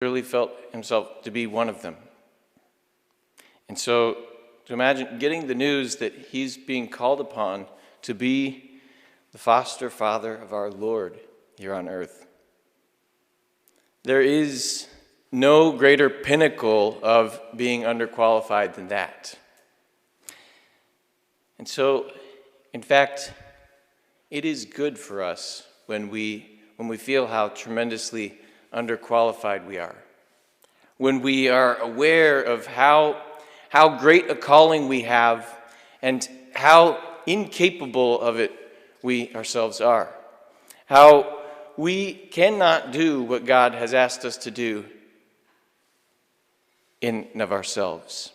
Surely felt himself to be one of them. And so to imagine getting the news that he's being called upon to be the foster father of our Lord here on earth. There is no greater pinnacle of being underqualified than that. And so, in fact, it is good for us when we feel how tremendously underqualified we are. When we are aware of how great a calling we have and how incapable of it we ourselves are. How we cannot do what God has asked us to do in and of ourselves.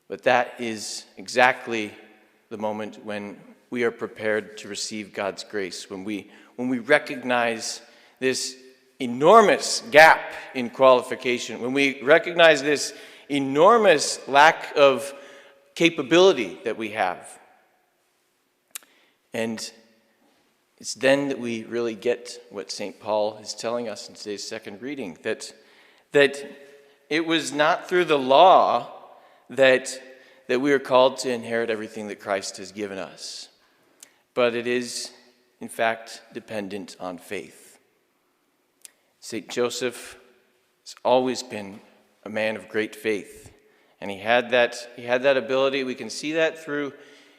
But that is exactly the moment when we are prepared to receive God's grace, when we recognize this enormous gap in qualification, when we recognize this enormous lack of capability that we have. And it's then that we really get what St. Paul is telling us in today's second reading, that it was not through the law that we are called to inherit everything that Christ has given us, but it is, in fact, dependent on faith. St. Joseph has always been a man of great faith, and he had that ability. We can see that through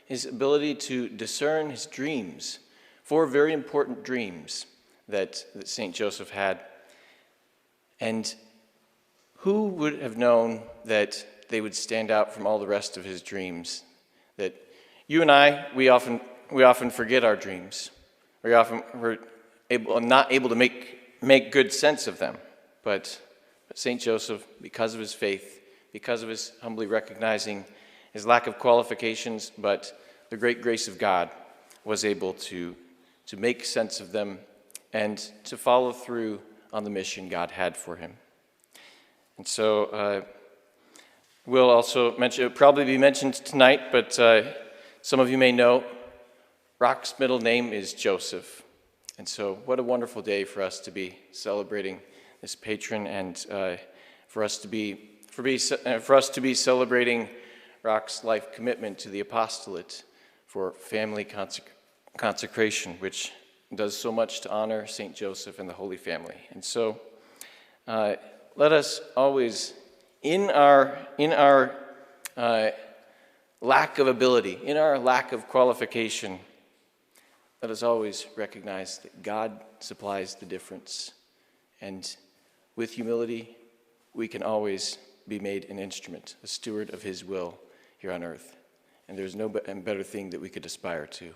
his ability to discern his dreams, 4 very important dreams that St. Joseph had. And who would have known that they would stand out from all the rest of his dreams? That you and I, we often forget our dreams. We're not able to make good sense of them. But St. Joseph, because of his faith, because of his humbly recognizing his lack of qualifications, but the great grace of God, was able to make sense of them and to follow through on the mission God had for him. And so we'll also mention, it'll probably be mentioned tonight, but some of you may know Rock's middle name is Joseph. And so what a wonderful day for us to be celebrating this patron, and for us to be celebrating Rock's life commitment to the apostolate for family consecration, which does so much to honor St. Joseph and the Holy Family. And so let us always, in our lack of ability, in our lack of qualification, let us always recognize that God supplies the difference. And with humility, we can always be made an instrument, a steward of his will here on earth. And there's no better thing that we could aspire to.